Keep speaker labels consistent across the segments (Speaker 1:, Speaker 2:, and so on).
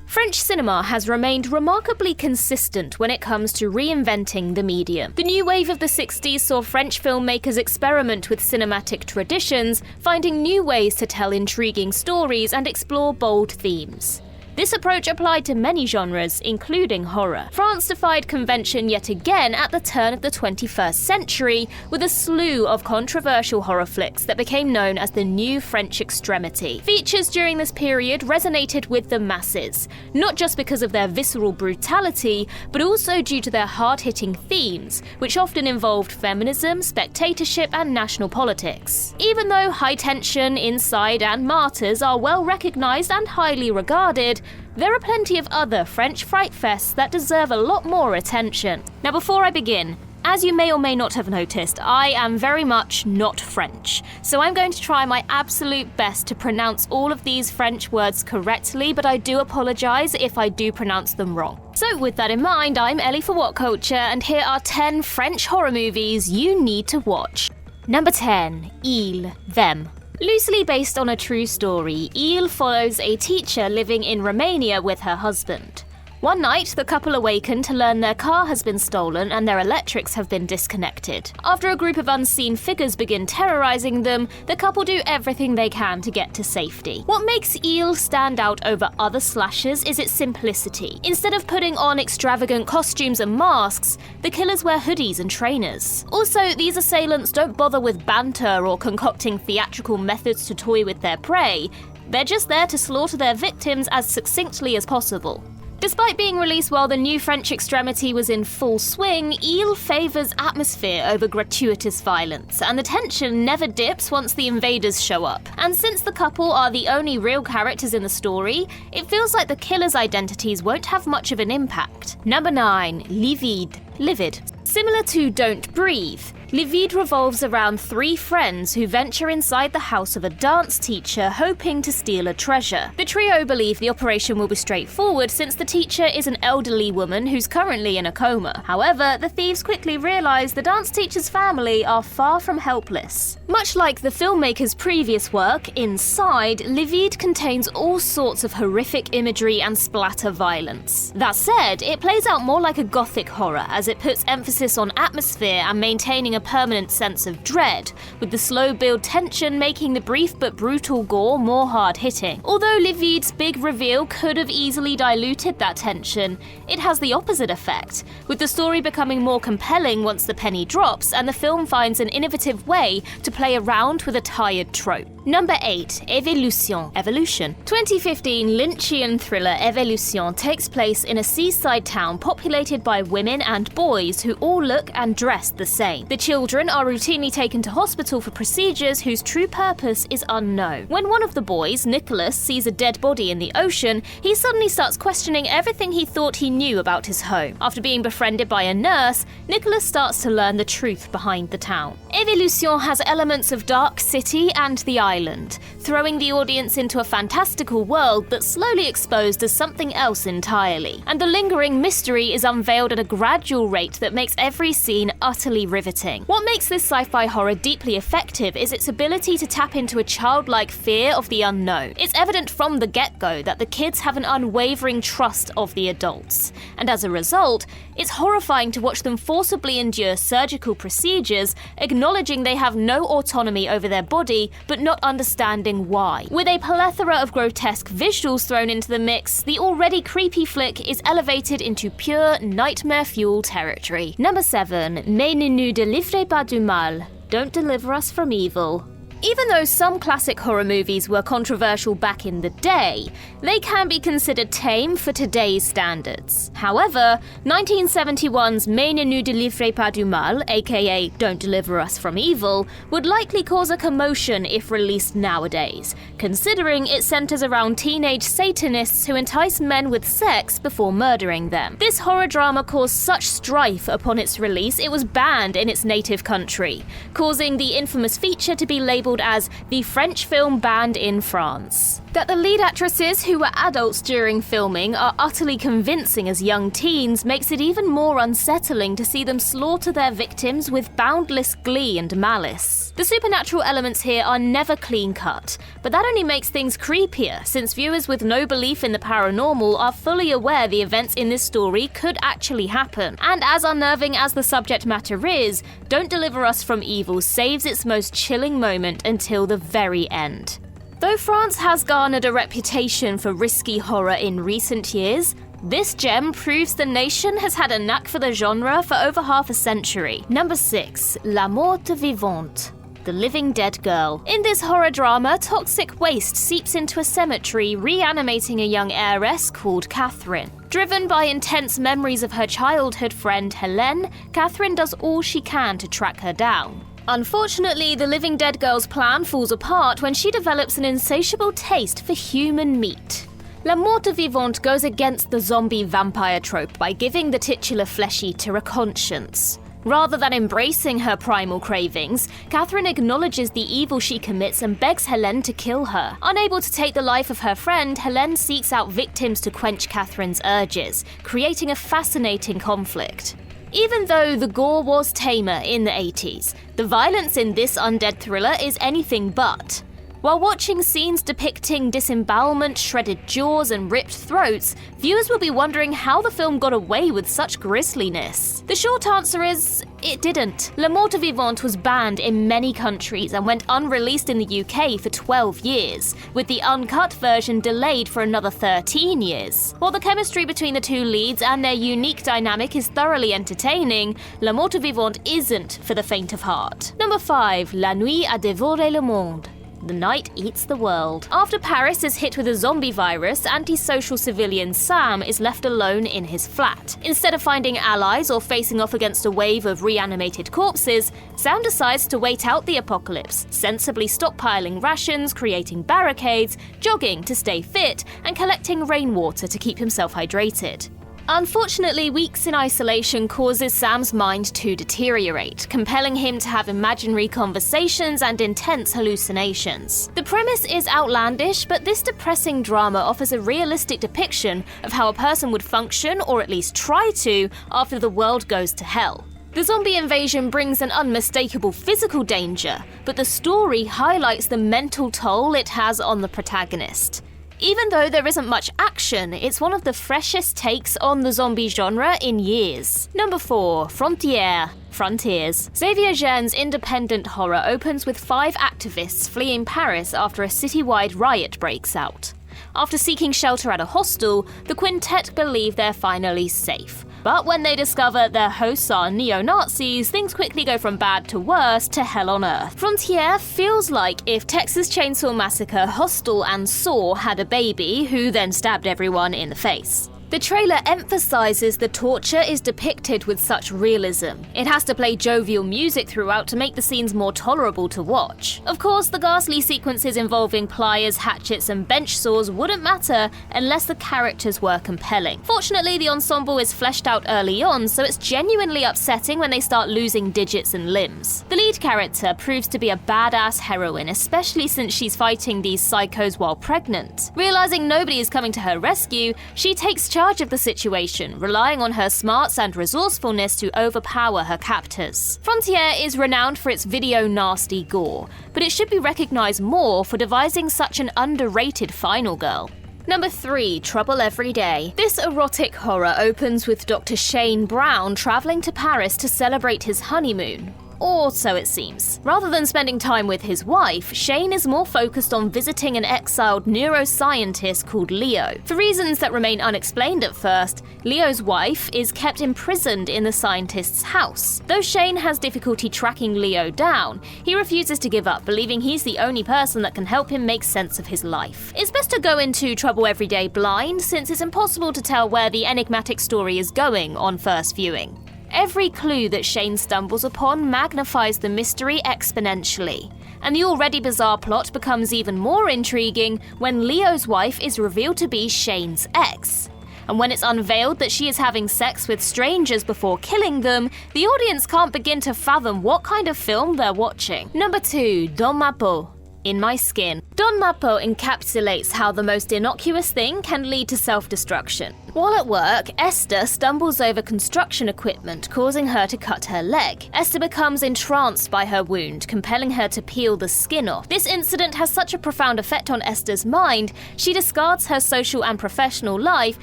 Speaker 1: French cinema has remained remarkably consistent when it comes to reinventing the medium. The new wave of the 60s saw French filmmakers experiment with cinematic traditions, finding new ways to tell intriguing stories and explore bold themes. This approach applied to many genres, including horror. France defied convention yet again at the turn of the 21st century with a slew of controversial horror flicks that became known as the new French extremity. Features during this period resonated with the masses, not just because of their visceral brutality, but also due to their hard-hitting themes, which often involved feminism, spectatorship, and national politics. Even though High Tension, Inside, and Martyrs are well recognized and highly regarded, there are plenty of other French fright fests that deserve a lot more attention. Now, before I begin, as you may or may not have noticed, I am very much not French, so I'm going to try my absolute best to pronounce all of these French words correctly, but I do apologise if I do pronounce them wrong. So with that in mind, I'm Ellie for What Culture, and here are 10 French horror movies you need to watch. Number 10. Ils, Them. Loosely based on a true story, Ils follows a teacher living in Romania with her husband. One night, the couple awaken to learn their car has been stolen and their electrics have been disconnected. After a group of unseen figures begin terrorizing them, the couple do everything they can to get to safety. What makes Ils stand out over other slashers is its simplicity. Instead of putting on extravagant costumes and masks, the killers wear hoodies and trainers. Also, these assailants don't bother with banter or concocting theatrical methods to toy with their prey. They're just there to slaughter their victims as succinctly as possible. Despite being released while the new French extremity was in full swing, Ils favours atmosphere over gratuitous violence, and the tension never dips once the invaders show up. And since the couple are the only real characters in the story, it feels like the killers' identities won't have much of an impact. Number 9. Livide. Livid. Similar to Don't Breathe, Livide revolves around 3 friends who venture inside the house of a dance teacher hoping to steal a treasure. The trio believe the operation will be straightforward since the teacher is an elderly woman who's currently in a coma. However, the thieves quickly realize the dance teacher's family are far from helpless. Much like the filmmaker's previous work, Inside, Livide contains all sorts of horrific imagery and splatter violence. That said, it plays out more like a gothic horror as it puts emphasis on atmosphere and maintaining a permanent sense of dread, with the slow build tension making the brief but brutal gore more hard-hitting. Although Livide's big reveal could have easily diluted that tension, it has the opposite effect, with the story becoming more compelling once the penny drops and the film finds an innovative way to play around with a tired trope. Number 8. Évolution. Evolution. 2015 Lynchian thriller Évolution takes place in a seaside town populated by women and boys who all look and dress the same. The children are routinely taken to hospital for procedures whose true purpose is unknown. When one of the boys, Nicholas, sees a dead body in the ocean, he suddenly starts questioning everything he thought he knew about his home. After being befriended by a nurse, Nicholas starts to learn the truth behind the town. Évolution has elements of Dark City and the Island, throwing the audience into a fantastical world that's slowly exposed as something else entirely. And the lingering mystery is unveiled at a gradual rate that makes every scene utterly riveting. What makes this sci-fi horror deeply effective is its ability to tap into a childlike fear of the unknown. It's evident from the get-go that the kids have an unwavering trust of the adults, and as a result, it's horrifying to watch them forcibly endure surgical procedures, acknowledging they have no autonomy over their body, but not understanding why. With a plethora of grotesque visuals thrown into the mix, the already creepy flick is elevated into pure nightmare-fuel territory. Number 7. Mais, Nous, Délivrez pas du mal. Don't deliver us from evil. Even though some classic horror movies were controversial back in the day, they can be considered tame for today's standards. However, 1971's Mais, Nous, Délivrez pas du mal, aka Don't Deliver Us from Evil, would likely cause a commotion if released nowadays, considering it centers around teenage Satanists who entice men with sex before murdering them. This horror drama caused such strife upon its release it was banned in its native country, causing the infamous feature to be labelled as the French film banned in France. That the lead actresses who were adults during filming are utterly convincing as young teens makes it even more unsettling to see them slaughter their victims with boundless glee and malice. The supernatural elements here are never clean-cut, but that only makes things creepier, since viewers with no belief in the paranormal are fully aware the events in this story could actually happen. And as unnerving as the subject matter is, Don't Deliver Us from Evil saves its most chilling moment until the very end. Though France has garnered a reputation for risky horror in recent years, this gem proves the nation has had a knack for the genre for over half a century. Number 6. Morte, Vivante. The Living Dead Girl. In this horror drama, toxic waste seeps into a cemetery, reanimating a young heiress called Catherine. Driven by intense memories of her childhood friend Helene, Catherine does all she can to track her down. Unfortunately, the Living Dead Girl's plan falls apart when she develops an insatiable taste for human meat. Morte Vivante goes against the zombie vampire trope by giving the titular flesh eater a conscience. Rather than embracing her primal cravings, Catherine acknowledges the evil she commits and begs Helene to kill her. Unable to take the life of her friend, Helene seeks out victims to quench Catherine's urges, creating a fascinating conflict. Even though the gore was tamer in the 80s, the violence in this undead thriller is anything but. While watching scenes depicting disembowelment, shredded jaws, and ripped throats, viewers will be wondering how the film got away with such grisliness. The short answer is, it didn't. Morte Vivante was banned in many countries and went unreleased in the UK for 12 years, with the uncut version delayed for another 13 years. While the chemistry between the two leads and their unique dynamic is thoroughly entertaining, Morte Vivante isn't for the faint of heart. Number 5. La Nuit a dévoré le monde. The night eats the world. After Paris is hit with a zombie virus, antisocial civilian Sam is left alone in his flat. Instead of finding allies or facing off against a wave of reanimated corpses, Sam decides to wait out the apocalypse, sensibly stockpiling rations, creating barricades, jogging to stay fit, and collecting rainwater to keep himself hydrated. Unfortunately, weeks in isolation causes Sam's mind to deteriorate, compelling him to have imaginary conversations and intense hallucinations. The premise is outlandish, but this depressing drama offers a realistic depiction of how a person would function, or at least try to, after the world goes to hell. The zombie invasion brings an unmistakable physical danger, but the story highlights the mental toll it has on the protagonist. Even though there isn't much action, it's one of the freshest takes on the zombie genre in years. Number 4. Frontière. Frontiers. Xavier Jean's independent horror opens with 5 activists fleeing Paris after a citywide riot breaks out. After seeking shelter at a hostel, the quintet believe they're finally safe. But when they discover their hosts are neo-Nazis, things quickly go from bad to worse to hell on earth. Frontière feels like if Texas Chainsaw Massacre, Hostel, and Saw had a baby who then stabbed everyone in the face. The trailer emphasizes the torture is depicted with such realism. It has to play jovial music throughout to make the scenes more tolerable to watch. Of course, the ghastly sequences involving pliers, hatchets, and bench saws wouldn't matter unless the characters were compelling. Fortunately, the ensemble is fleshed out early on, so it's genuinely upsetting when they start losing digits and limbs. The lead character proves to be a badass heroine, especially since she's fighting these psychos while pregnant. Realizing nobody is coming to her rescue, she takes charge of the situation, relying on her smarts and resourcefulness to overpower her captors. Frontière is renowned for its video nasty gore, but it should be recognized more for devising such an underrated final girl. Number 3. Trouble Every Day. This erotic horror opens with Dr. Shane Brown traveling to Paris to celebrate his honeymoon. Or so it seems. Rather than spending time with his wife, Shane is more focused on visiting an exiled neuroscientist called Leo. For reasons that remain unexplained at first, Leo's wife is kept imprisoned in the scientist's house. Though Shane has difficulty tracking Leo down, he refuses to give up, believing he's the only person that can help him make sense of his life. It's best to go into Trouble Every Day blind, since it's impossible to tell where the enigmatic story is going on first viewing. Every clue that Shane stumbles upon magnifies the mystery exponentially, and the already bizarre plot becomes even more intriguing when Leo's wife is revealed to be Shane's ex. And when it's unveiled that she is having sex with strangers before killing them, the audience can't begin to fathom what kind of film they're watching. Number 2. Dans ma peau. in my skin. Don Mappo encapsulates how the most innocuous thing can lead to self-destruction. While at work, Esther stumbles over construction equipment, causing her to cut her leg. Esther becomes entranced by her wound, compelling her to peel the skin off. This incident has such a profound effect on Esther's mind, she discards her social and professional life,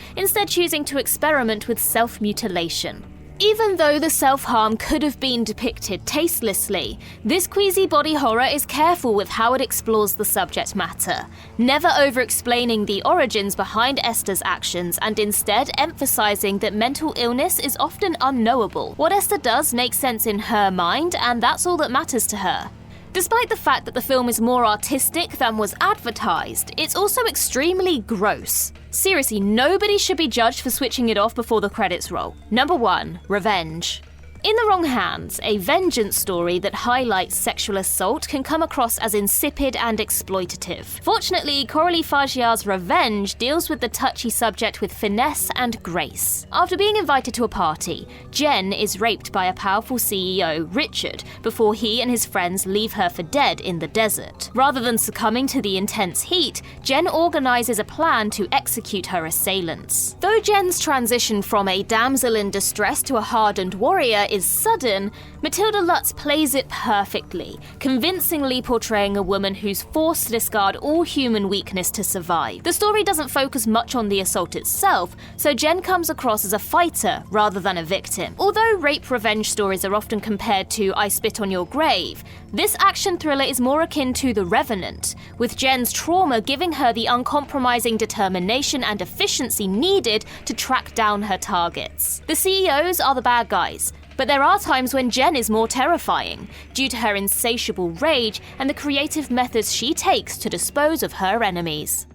Speaker 1: instead choosing to experiment with self-mutilation. Even though the self-harm could have been depicted tastelessly, this queasy body horror is careful with how it explores the subject matter, never over-explaining the origins behind Esther's actions and instead emphasizing that mental illness is often unknowable. What Esther does makes sense in her mind, and that's all that matters to her. Despite the fact that the film is more artistic than was advertised, it's also extremely gross. Seriously, nobody should be judged for switching it off before the credits roll. Number 1. Revenge. In the wrong hands, a vengeance story that highlights sexual assault can come across as insipid and exploitative. Fortunately, Coralie Fagia's Revenge deals with the touchy subject with finesse and grace. After being invited to a party, Jen is raped by a powerful CEO, Richard, before he and his friends leave her for dead in the desert. Rather than succumbing to the intense heat, Jen organizes a plan to execute her assailants. Though Jen's transition from a damsel in distress to a hardened warrior is sudden, Matilda Lutz plays it perfectly, convincingly portraying a woman who's forced to discard all human weakness to survive. The story doesn't focus much on the assault itself, so Jen comes across as a fighter rather than a victim. Although rape revenge stories are often compared to I Spit on Your Grave, this action thriller is more akin to The Revenant, with Jen's trauma giving her the uncompromising determination and efficiency needed to track down her targets. The CEOs are the bad guys, but there are times when Jen is more terrifying, due to her insatiable rage and the creative methods she takes to dispose of her enemies.